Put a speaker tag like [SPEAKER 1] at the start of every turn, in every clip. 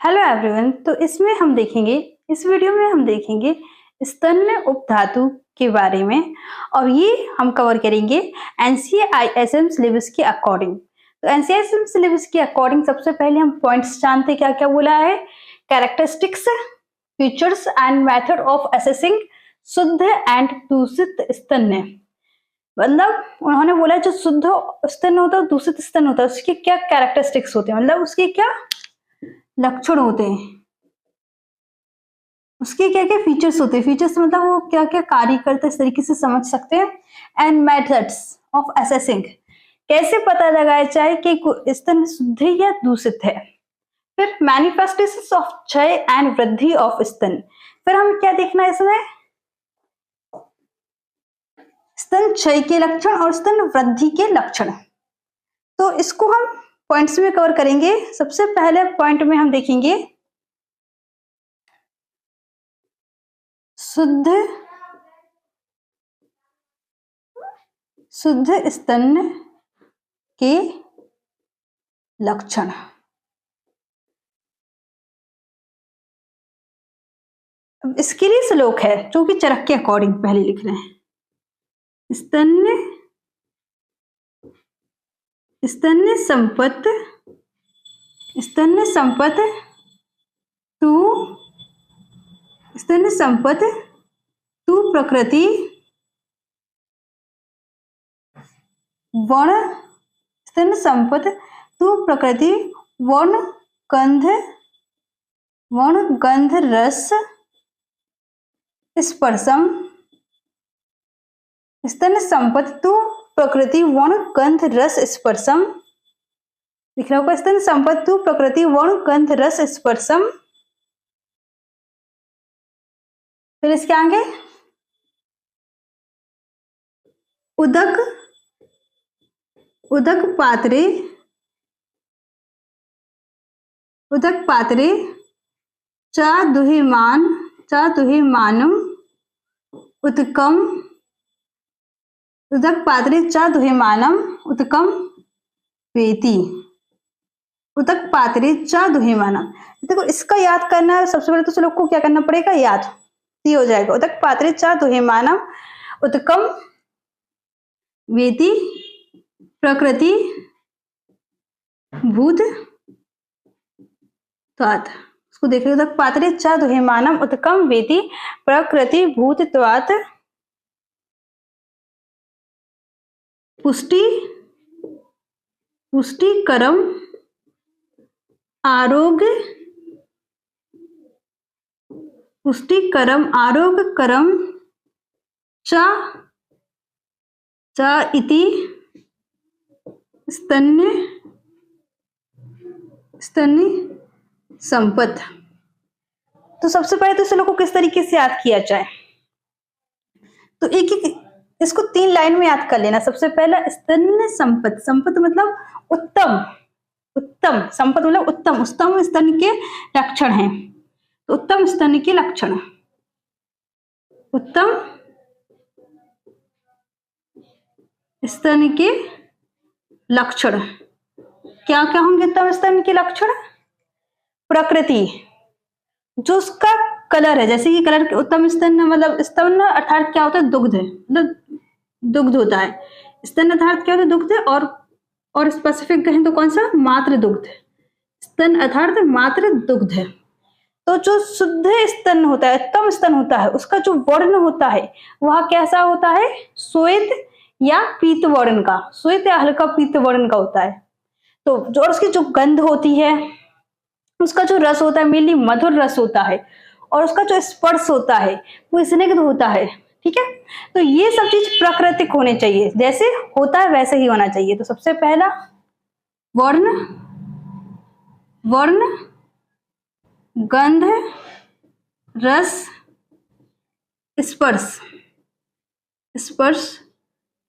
[SPEAKER 1] Hello everyone. तो इस video में हम देखेंगे स्तन्य उपधातु के बारे में और ये हम कवर करेंगे एनसीआईएसएम सिलेबस के अकॉर्डिंग। तो एनसीआईएसएम सिलेबस के अकॉर्डिंग सबसे पहले हम पॉइंट्स जानते क्या क्या बोला है। Characteristics, features and method of assessing शुद्ध एंड दूषित स्तन्य। मतलब उन्होंने बोला जो शुद्ध स्तन्य होता है, दूषित स्तन्य होता है, उसके क्या कैरेक्टरिस्टिक्स होते हैं, मतलब उसके क्या लक्षण होते हैं, उसके क्या क्या फीचर्स होते हैं। फीचर्स मतलब वो क्या क्या कार्य करते हैं, इस तरीके से समझ सकते हैं। एंड मेथड्स ऑफ असेसिंग, कैसे पता लगाया जाए कि स्तन शुद्ध या दूषित है। फिर मैनिफेस्टेशंस ऑफ क्षय एंड वृद्धि ऑफ स्तन। फिर हम क्या देखना है इसमें, स्तन क्षय के लक्षण और स्तन वृद्धि के लक्षण। तो इसको हम पॉइंट्स में कवर करेंगे। सबसे पहले पॉइंट में हम देखेंगे शुद्ध स्तन के लक्षण। अब इसके लिए श्लोक है जो कि चरक के अकॉर्डिंग पहले लिख रहे हैं। स्तन्य संपत् तु प्रकृति वर्ण, स्तन्य संपत् तु प्रकृति वर्ण गंध रस स्पर्शम। स्तन्य संपत् तु प्रकृति वर्ण गंध रस स्पर्शम। लिख रहा होगा स्तन्य संपत् तु प्रकृति वर्ण गंध रस स्पर्शम। फिर इसके आगे उदक पात्रे चा दुहिमानम उत्कम। उदक पात्रे चा दुहिमानम उत्कम वेति। उदक पात्रे चा दुहिमानम, देखो इसका याद करना है। सबसे पहले तो श्लोक को क्या करना पड़ेगा, याद ये हो जाएगा। उदक पात्रे चा दुहिमानम उत्कम वेति प्रकृति भूत त्वात्। उसको देख रहे हो, उदक पात्रे चा दुहिमानम उत्कम वेति प्रकृति भूत त्वात् पुष्टिकरम आरोग्यकरम च इति स्तन्य संपत्। तो सबसे पहले तो इसको किस तरीके से याद किया जाए, तो एक इसको 3 लाइन में याद कर लेना। सबसे पहला स्तन्य संपत्। संपत् मतलब उत्तम, संपत् मतलब उत्तम स्तन के लक्षण हैं। तो उत्तम स्तन के लक्षण, उत्तम स्तन के लक्षण क्या क्या होंगे। उत्तम स्तन के लक्षण, प्रकृति जो उसका कलर है, जैसे कि कलर के उत्तम स्तन मतलब स्तन अर्थात क्या होता है, दुग्ध, मतलब दुग्ध होता है। स्तन अर्थात क्या होता है, दुग्ध। और स्पेसिफिक कहें तो कौन सा, मात्र दुग्ध। स्तन अर्थात मात्र दुग्ध है। तो जो शुद्ध स्तन होता है, उत्तम स्तन होता है, उसका जो वर्ण होता है वह कैसा होता है, श्वेत या पीत वर्ण का, श्वेत या हल्का पीत वर्ण का होता है। तो जो उसकी जो गंध होती है, उसका जो रस होता है मेनली मधुर रस होता है, और उसका जो स्पर्श होता है वो स्निग्ध होता है। ठीक है, तो ये सब चीज प्राकृतिक होने चाहिए, जैसे होता है वैसे ही होना चाहिए। तो सबसे पहला वर्ण गंध रस स्पर्श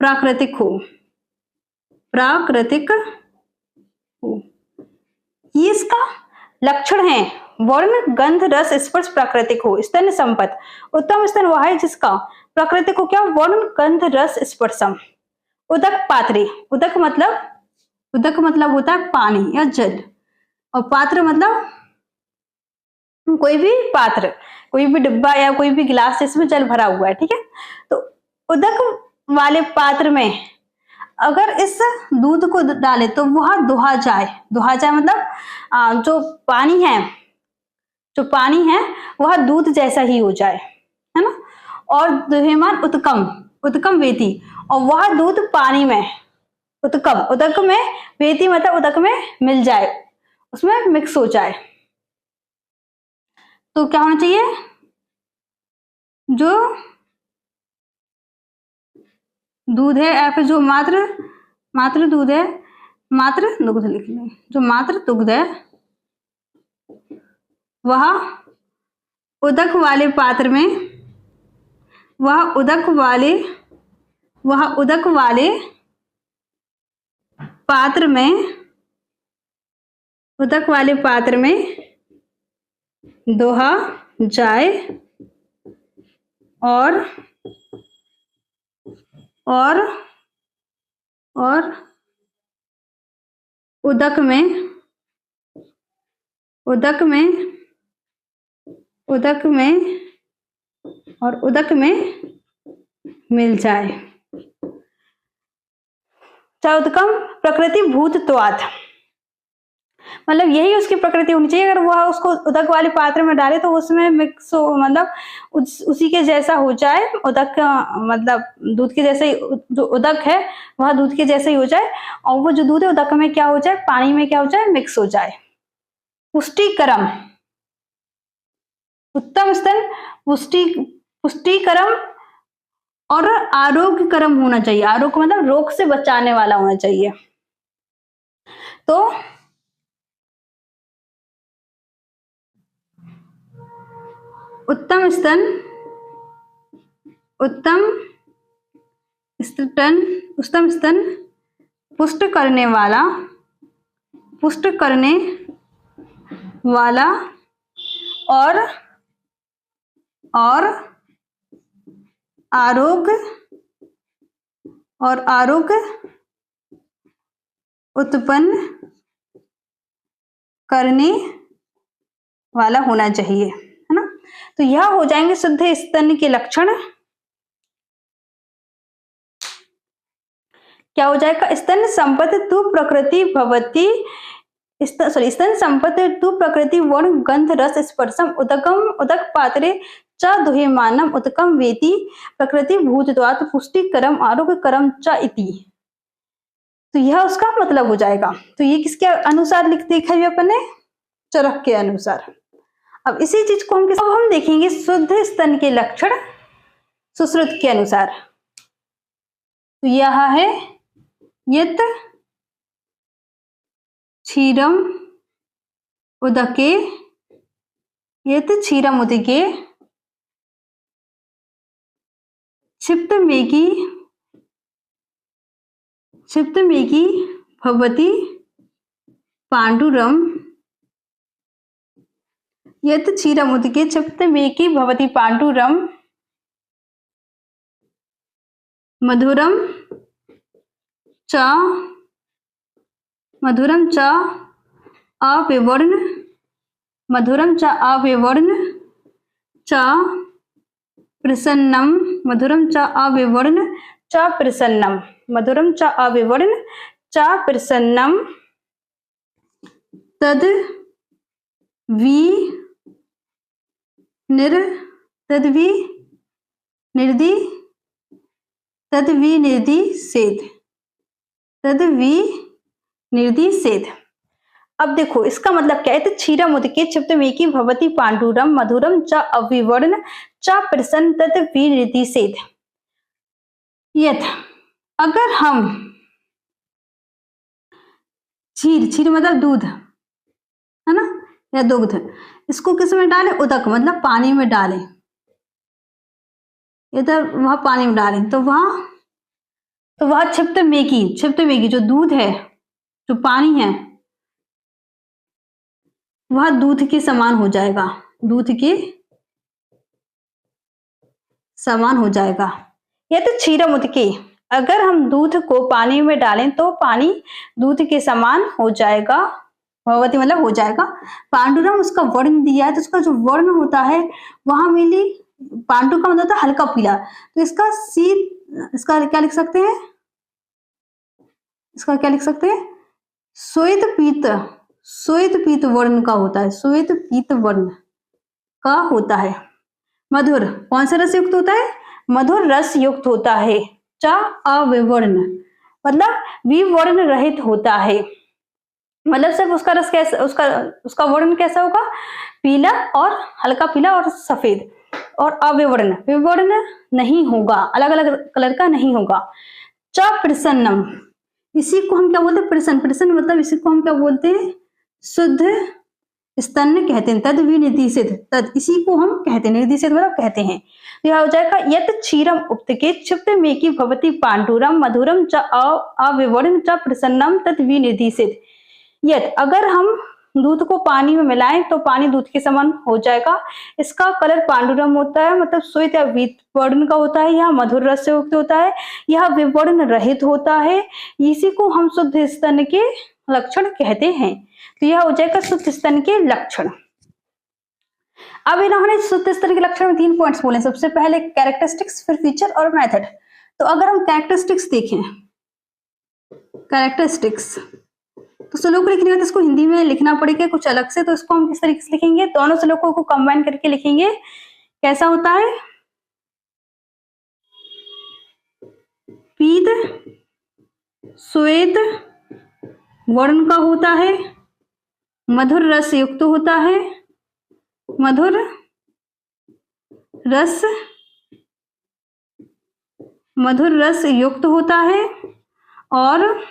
[SPEAKER 1] प्राकृतिक हो, ये इसका लक्षण है। वर्ण गंध रस स्पर्श प्राकृतिक हो। स्तन संपत्, उत्तम स्तन वह है जिसका प्राकृतिक हो क्या, वर्ण गंध रस स्पर्शम। उदक पात्रे, उदक मतलब होता है पानी या जल, और पात्र मतलब कोई भी पात्र, कोई भी डिब्बा या कोई भी गिलास जिसमें जल भरा हुआ है, ठीक है, तो उदक वाले पात्र में अगर इस दूध को डाले तो वह दुहा जाए। दुहा जाए मतलब जो पानी है, जो पानी है वह दूध जैसा ही हो जाए, है ना। और दुहेमान उत्कम, उत्कम वेति, और वह दूध पानी में, उत्कम, उदक में, वेति मतलब उदक में मिल जाए, उसमें मिक्स हो जाए। तो क्या होना चाहिए, जो दूध है या फिर जो मात्र दूध है, मात्र दुग्ध लिख लें, जो मात्र दुग्ध है वह उदक वाले पात्र में, वह उदक वाले पात्र में, उदक वाले पात्र में दोहा जाए और उदक में मिल जाए। चौदकम प्रकृति भूतत्वात्, मतलब यही उसकी प्रकृति होनी चाहिए। अगर वह उसको उदक वाले पात्र में डाले तो उसमें मिक्स हो, मतलब उसी के जैसा हो जाए, उदक मतलब दूध के जैसे ही, जो उदक है वह दूध के जैसे ही हो जाए, और वो जो दूध है उदक में क्या हो जाए, पानी में क्या हो जाए, मिक्स हो जाए। पुष्टिकरम, उत्तम स्तन पुष्टिकरम और आरोग्यकरम होना चाहिए। आरोग्य मतलब रोग से बचाने वाला होना चाहिए। तो उत्तम स्तन पुष्ट करने वाला और आरोग्य उत्पन्न करने वाला होना चाहिए, है ना। तो यह हो जाएंगे शुद्ध स्तन के लक्षण। क्या हो जाएगा, स्तन संपत्ति तु प्रकृति भवती, स्तन संपत्ति तु प्रकृति वर्ण गंध रस स्पर्शम उदक पात्रे च दुहेमानम उत्कम वेति प्रकृति भूतत्वात् पुष्टिकरम आरोग्यकरम च इति। तो यह उसका मतलब हो जाएगा। तो ये किसके अनुसार देखा है अपन ने, चरक के अनुसार। अब इसी चीज को हम देखेंगे शुद्ध स्तन के लक्षण सुश्रुत के अनुसार। तो यह है यत क्षीरम उदके, यत क्षीरम उदके क्षिप्त मेघी भवति पांडुरम, यत क्षीरम उदके क्षिप्त मेघी भवति पांडुरम मधुरम च अविवर्ण च प्रसन्नम, मधुरम च अविवर्ण च प्रसन्नम, मधुरम च अविवर्ण च प्रसन्नम तद विनिर्दिशेत। अब देखो इसका मतलब क्या है, तो क्षीरम उदके क्षिप्त मेघी भवति पांडुरम मधुरम च अविवर्ण च प्रसन्न तद विनिर्दिशेत। यथ, अगर हम क्षीर मतलब दूध, है ना, या दुग्ध, इसको किस में डालें, उदक मतलब पानी में डालें, इधर वह पानी में डालें तो वह क्षिप्त मेघी जो दूध है, जो पानी है, वह दूध के समान हो जाएगा, दूध के समान हो जाएगा। यह तो क्षीरम उदके, अगर हम दूध को पानी में डालें तो पानी दूध के समान हो जाएगा। भवति मतलब हो जाएगा। पांडुरम उसका वर्ण दिया है, तो उसका जो वर्ण होता है वहां मिली, पांडु का मतलब होता है हल्का पीला, तो इसका इसका क्या लिख सकते हैं, इसका क्या लिख सकते हैं, श्वेत पीत, श्वेत पीत वर्ण का होता है, श्वेत पीत वर्ण का होता है। मधुर कौन सा रस युक्त होता है, मधुर रस युक्त होता है। चा अविवर्ण मतलब विवर्ण रहित होता है, मतलब सिर्फ उसका रस कैसा, उसका वर्ण कैसा होगा, पीला और हल्का पीला और सफेद, और अविवर्ण, विवर्ण नहीं होगा, अलग अलग कलर का नहीं होगा। च प्रसन्नम, इसी को हम क्या बोलते हैं, प्रसन्न, प्रसन्न मतलब इसी को हम क्या बोलते हैं, शुद्ध स्तन कहते हैं। तद विनिर्देशित, तद इसी को हम कहते हैं, निर्देशित मतलब कहते हैं। तो यह हो जाएगा यत क्षीरम उपतके क्षिप्त मेकी भवति पांडुरम मधुरम च अविवर्ण च प्रसन्नम तद विनिर्देशित। यत अगर हम दूध को पानी में मिलाएं तो पानी दूध के समान हो जाएगा। इसका कलर पांडुरम होता है, मतलब श्वेत या वीत वर्ण का होता है। यह मधुर रस से युक्त होता है, यह विवर्ण रहित होता है। इसी को हम शुद्ध स्तन के लक्षण कहते हैं। तो यह हो जाएगा शुद्ध स्तन के लक्षण। अब इन्होंने शुद्ध स्तन के लक्षण में 3 पॉइंट्स बोले। सबसे पहले कैरेक्टरिस्टिक्स, फिर फीचर और मेथड। तो अगर हम कैरेक्टरिस्टिक्स देखें, कैरेक्टरिस्टिक्स तो श्लोक लिखने में तो इसको हिंदी में लिखना पड़ेगा कुछ अलग से, तो इसको हम किस तरीके से लिखेंगे, दोनों श्लोकों को कंबाइन करके लिखेंगे। कैसा होता है, पीत श्वेत वर्ण का होता है, मधुर रस युक्त होता है, मधुर रस युक्त होता है, और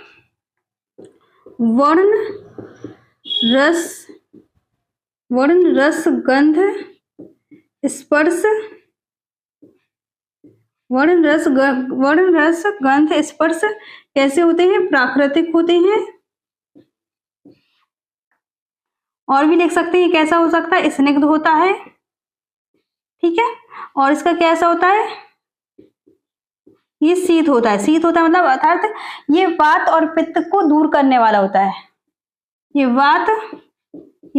[SPEAKER 1] वर्ण रस गंध स्पर्श, वर्ण रस गंध स्पर्श कैसे होते हैं, प्राकृतिक होते हैं। और भी लिख सकते हैं कैसा हो सकता है, स्निग्ध होता है, ठीक है। और इसका कैसा होता है, ये शीत होता है। शीत होता है मतलब अर्थात ये वात और पित्त को दूर करने वाला होता है। ये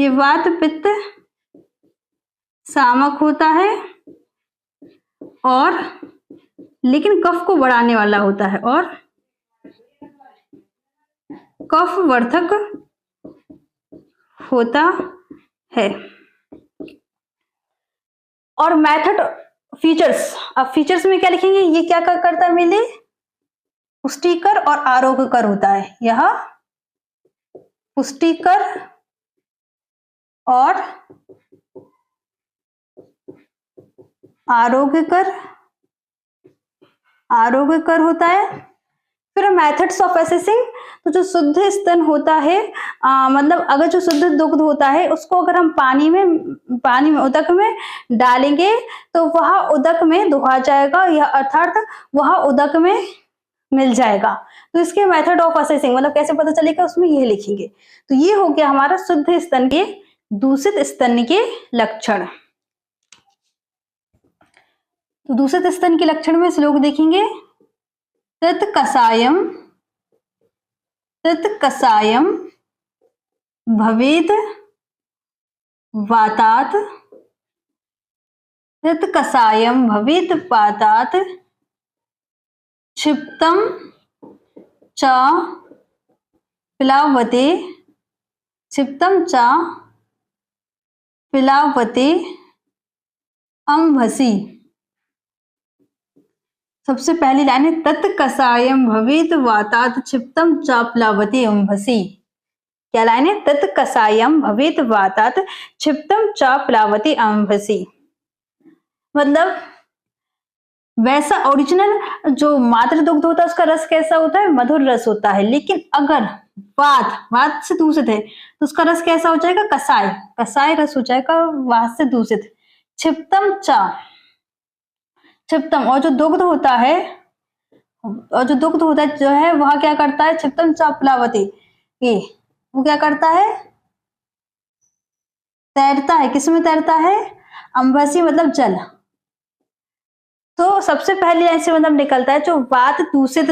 [SPEAKER 1] वात पित्त सामक होता है, और लेकिन कफ को बढ़ाने वाला होता है, और कफ वर्धक होता है। और मेथड, फीचर्स, अब फीचर्स में क्या लिखेंगे, ये क्या करता है, मेले पुष्टिकर और आरोग्यकर होता है। यह पुष्टिकर और आरोग्यकर होता है। फिर मेथड्स ऑफ असेसिंग, तो जो शुद्ध स्तन होता है, मतलब अगर जो शुद्ध दुग्ध होता है उसको अगर हम पानी में उदक में डालेंगे तो वह उदक में दुहा जाएगा, या अर्थात वह उदक में मिल जाएगा। तो इसके मेथड ऑफ असेसिंग मतलब कैसे पता चलेगा, उसमें ये लिखेंगे। तो ये हो गया हमारा शुद्ध स्तन के, दूषित स्तन के लक्षण। तो दूषित स्तन के लक्षण में श्लोक देखेंगे, तत् कषायम भवेत वातात, तत् कषायम भवेत वातात क्षिप्तम च प्लावते, क्षिप्तम च प्लावते अंभसी। सबसे पहली लाइन है, तत् कषायम भवेत वातात क्षिप्तम च प्लावते अंभसी। क्या लाइन है, तत् कषायम भवेत वातात क्षिप्तम च प्लावते अंभसी। मतलब वैसा ओरिजिनल जो मातृ दुग्ध होता है उसका रस कैसा होता है, मधुर रस होता है। लेकिन अगर वात से दूषित है तो उसका रस कैसा हो जाएगा, कषाय रस हो जाएगा, वात से दूषित। क्षिप्तम च, क्षिप्तम, और जो दुग्ध होता है जो है वह क्या करता है, क्षिप्तम च प्लावते, ये वो क्या करता है, तैरता है। किसमें तैरता है, अंभसी मतलब जल। तो सबसे पहली लाइन से मतलब निकलता है जो वात दूषित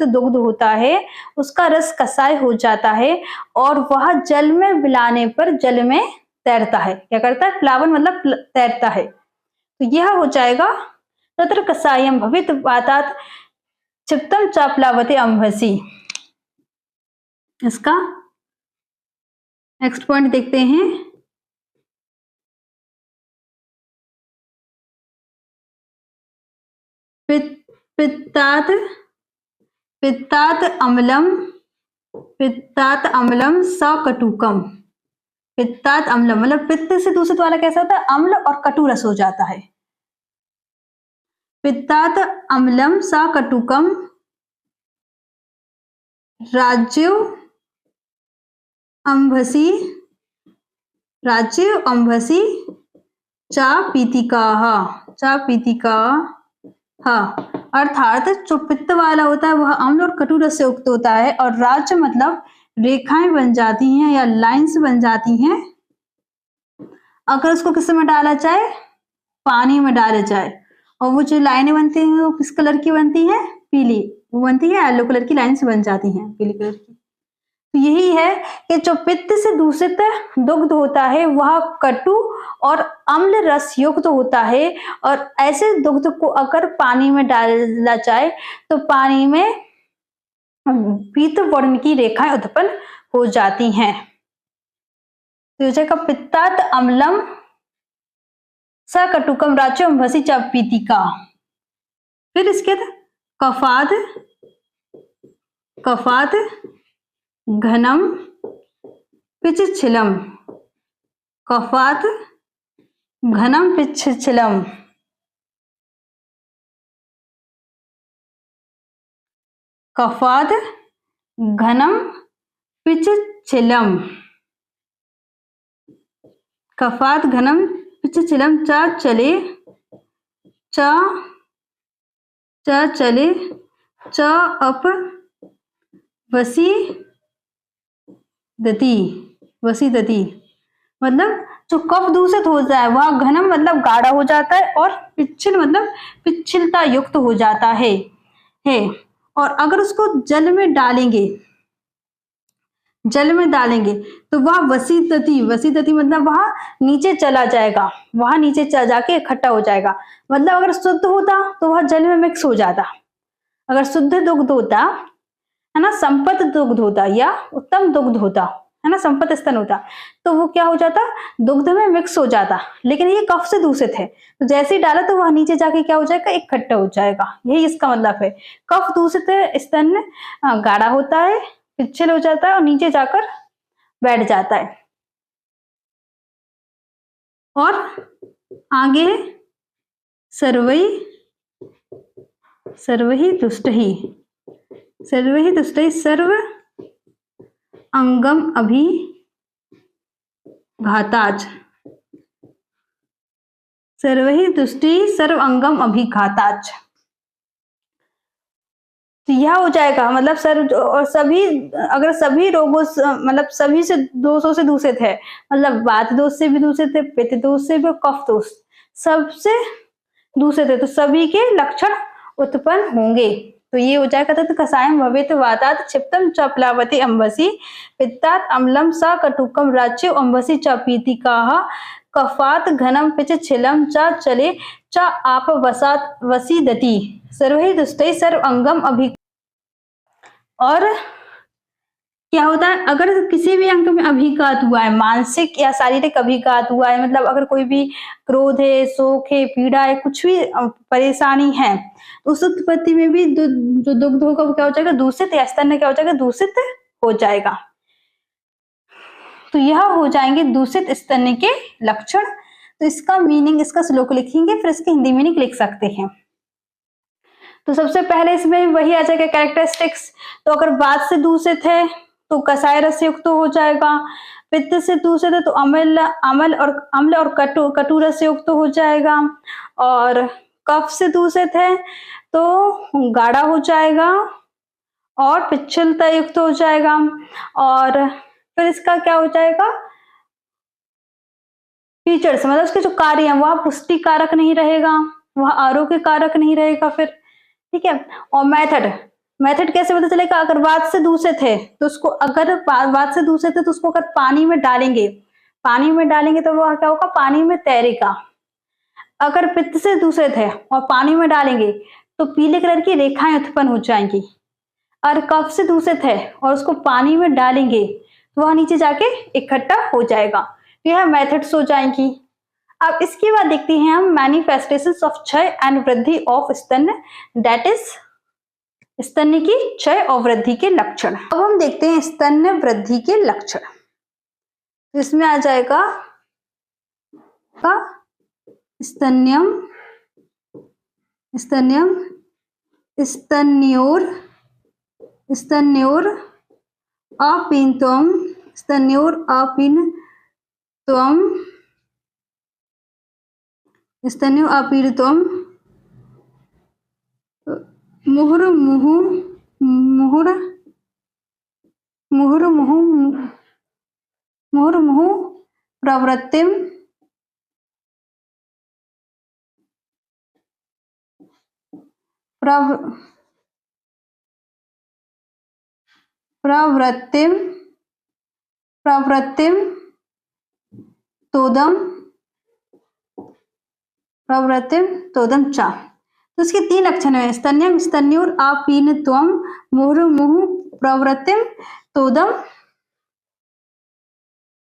[SPEAKER 1] दुग्ध होता है उसका रस कसाय हो जाता है और वह जल में मिलाने पर जल में तैरता है। क्या करता है? प्लावन मतलब तैरता है। तो यह हो जाएगा तत्र कसायम भवित वातात् क्षिप्तम च प्लावते अंभसी। इसका नेक्स्ट पॉइंट देखते हैं। पित्तात अम्लम सकटुकम। पित्तात अम्लम मतलब पित्त से दूषित वाला कैसा होता है? अम्ल और कटु रस हो जाता है। पित्तात अम्लम सकटुकम राज्यो अंभसी चा पीतिका। अर्थात जो पित्त वाला होता है वह अम्ल और कटु रस से युक्त होता है और राज्य मतलब रेखाएं बन जाती हैं या लाइंस बन जाती हैं अगर उसको किस में डाला जाए? पानी में डाला जाए। और वो जो लाइनें बनती हैं वो किस कलर की बनती है? पीली। वो बनती है येलो कलर की लाइंस बन जाती हैं पीली कलर की। तो यही है कि जो पित्त से दूषित दुग्ध होता है वह कटु और अम्ल रस युक्त होता है और ऐसे दुग्ध को अगर पानी में डाला जाए तो पानी में पीत वर्ण की रेखाएं उत्पन्न हो जाती हैं। तो हो जाएगा पित्तात अम्लम सकटुकम राज्यो अंभसी च पीतिका। फिर इसके कफात घनम पिच्छिलम। कफात घनम पिच्छिलम। कफात घनम पिच्छिलम। कफात घनम पिच्छिलम चा चले च अप वसी दती मतलब जो कफ दूषित हो जाए वह घनम मतलब गाढ़ा हो जाता है और पिच्छिल मतलब पिच्छिलता युक्त हो जाता है। और अगर उसको जल में डालेंगे तो वह वसीदती मतलब वह नीचे चला जाएगा, वहां नीचे जाके इकट्ठा हो जाएगा। मतलब अगर शुद्ध होता तो वह जल में मिक्स हो जाता। अगर शुद्ध दुग्ध होता है ना, संपत दुग्ध होता या उत्तम दुग्ध होता है ना, संपत स्तन होता तो वो क्या हो जाता? दुग्ध में मिक्स हो जाता। लेकिन ये कफ से दूषित है तो जैसे ही डाला तो वह नीचे जाके क्या हो जाएगा? इकट्ठा हो जाएगा। यही इसका मतलब है। कफ दूषित स्तन गाढ़ा होता है, पिच्छल हो जाता है और नीचे जाकर बैठ जाता है। और आगे सर्वहि दुष्टहि सर्व अंगम अभिघाताच। सर्वहि दुष्टि सर्व अंगम अभिघाताच। तो यह हो जाएगा मतलब और सभी अगर सभी रोगों मतलब सभी से दोषों से दूषित है, मतलब वात दोष से भी दूषित है, पित्त दोष से भी, कफ दोष सबसे दूषित है तो सभी के लक्षण उत्पन्न होंगे। तो ये हो जाएगा तत् कसायम भवेत वातात् क्षिप्तम च प्लावते अंभसी पित्तात अम्लम सकटुकम राज्यो अंभसी च पीतिकाः कफात घनम पिच्छिलम च चले च आप वसीदति सर्वहि दुष्टै सर्व अंगम अभि। और क्या होता है? अगर किसी भी अंग में अभिघात हुआ है, मानसिक या शारीरिक अभिघात हुआ है, मतलब अगर कोई भी क्रोध है, शोक है, पीड़ा है, कुछ भी परेशानी है, उस उत्पत्ति में भी जो दुग्ध होगा वो क्या हो जाएगा? दूषित या स्तन क्या हो जाएगा? दूषित हो जाएगा। तो यह हो जाएंगे दूषित स्तन के लक्षण। तो इसका मीनिंग, इसका श्लोक लिखेंगे फिर इसकी हिंदी मीनिंग लिख सकते हैं। तो सबसे पहले इसमें वही आ जाएगा कैरेक्टरिस्टिक्स। तो अगर वात से दूषित है तो कसाय रस युक्त हो जाएगा। पित्त से दूषित है तो अम्ल और कटु रस युक्त हो जाएगा। और कफ से दूषित है तो गाढ़ा हो जाएगा और पिच्छलता युक्त हो जाएगा। और फिर इसका क्या हो जाएगा? फीचर्स मतलब उसके जो कार्य हैं वह पुष्टि कारक नहीं रहेगा, वह आरोह के कारक नहीं रहेगा फिर, ठीक है। और मेथड कैसे पता चलेगा? अगर वात से दूषित है तो उसको, अगर वात से दूषित है तो उसको अगर पानी में डालेंगे तो वह क्या होगा? पानी में तैरेगा। अगर पित्त से दूषित है और पानी में डालेंगे तो पीले कलर की रेखाएं उत्पन्न हो जाएंगी। और कफ से दूषित है और उसको पानी में डालेंगे तो वह नीचे जाके इकट्ठा हो जाएगा। तो यह मेथड्स हो जाएंगी। अब इसके बाद देखते हैं हम मैनिफेस्टेशंस ऑफ क्षय एंड वृद्धि ऑफ स्तन्य, दैट इज स्तन्य की क्षय और वृद्धि के लक्षण। अब हम देखते हैं स्तन्य वृद्धि के लक्षण। इसमें आ जाएगा का स्तन्यम, स्तन्योर अपीनत्वम, मुहुर्मुहु प्रवृत्तिम, तोदम चा। तो इसके 3 लक्षण है, स्तन्यम, स्तन्योर अपीनत्वम, मुहुर्मुहु प्रवृत्तिम तोदम,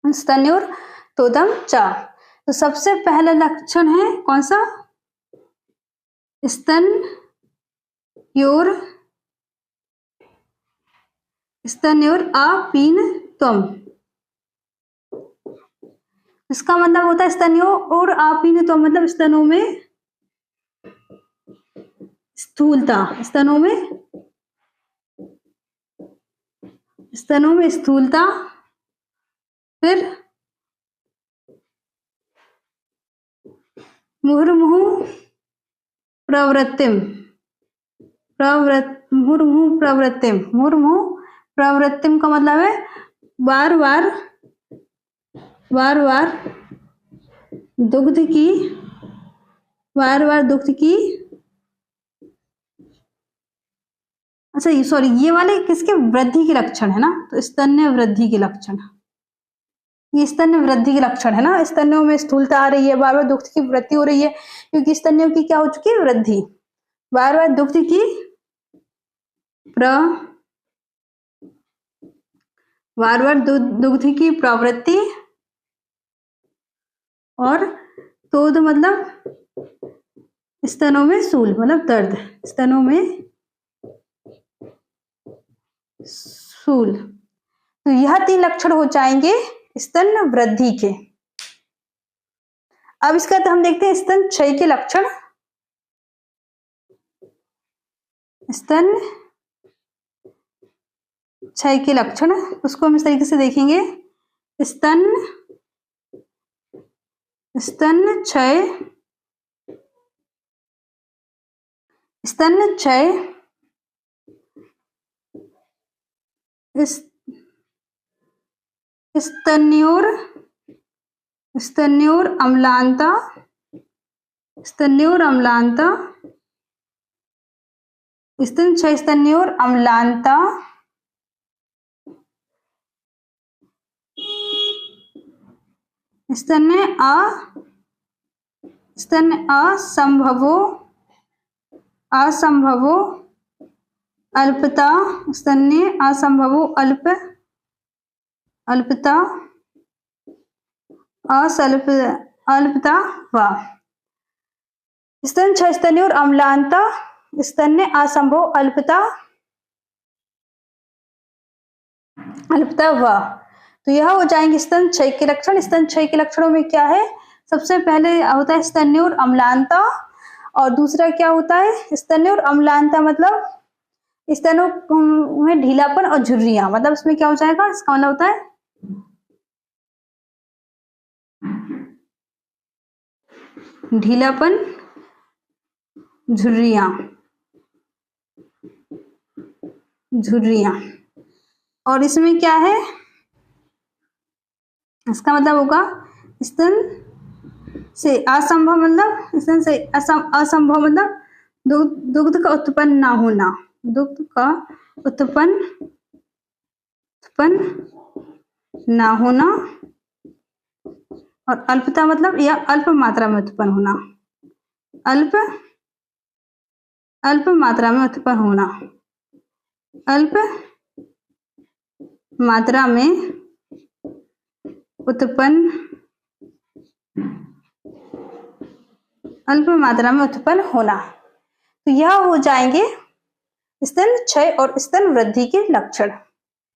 [SPEAKER 1] स्तन्योर तोदम चा। तो सबसे पहला लक्षण है कौन सा? स्तन्योर अपीनत्वम। इसका मतलब होता है स्तन्यों और अपीनत्वम, मतलब स्तनों में स्थूलता, स्तनों में स्थूलता। फिर मुहुर्मुहु प्रवृत्तिम, मुहुर्मुहु प्रवृत्तिम का मतलब है बार बार दुग्ध की, अच्छा सॉरी, ये वाले किसके? वृद्धि के लक्षण है ना, तो स्तन्य वृद्धि के लक्षण, ये स्तन्य वृद्धि के लक्षण है ना। स्तन्यों में स्थूलता आ रही है, बार बार दुग्ध की वृद्धि हो रही है, क्योंकि स्तन्यों की क्या हो चुकी है? वृद्धि। बार बार दुग्ध की प्रवृत्ति, और तोद मतलब स्तनों में सूल, मतलब दर्द, स्तनों में सूल। तो यह 3 लक्षण हो जाएंगे स्तन वृद्धि के। अब इसका तो हम देखते हैं स्तन क्षय के लक्षण। स्तन क्षय के लक्षण, उसको हम इस तरीके से देखेंगे। स्तन क्षय, स्तन्योर अम्लानता, स्तन्योर अम्लानता, स्तन क्षय स्तन्योर अम्लानता, स्तन्य असंभवो अल्पता, स्तन्य असंभवो अल्पता वा। स्तन क्षय स्तन्योर अम्लानता, स्तन्य असंभव अल्पता वा। तो यह हो जाएंगे स्तन क्षय के लक्षण। स्तन क्षय के लक्षणों में क्या है? सबसे पहले होता है स्तन्योर अम्लानता, और दूसरा क्या होता है? स्तन्योर अम्लानता मतलब स्तनों में ढीलापन और झुर्रियां, मतलब इसमें क्या हो जाएगा? इसका मतलब होता है ढीलापन, झुर्रियां। और इसमें क्या है? इसका मतलब होगा स्तन से असंभव मतलब स्तन से असंभव मतलब दुग्ध का उत्पन्न ना होना, दुग्ध का उत्पन्न ना होना। और अल्पता मतलब या अल्प मात्रा में उत्पन्न होना, अल्प मात्रा में उत्पन्न होना, अल्प मात्रा में उत्पन्न होना। तो यह हो जाएंगे स्तन क्षय और स्तन वृद्धि के लक्षण।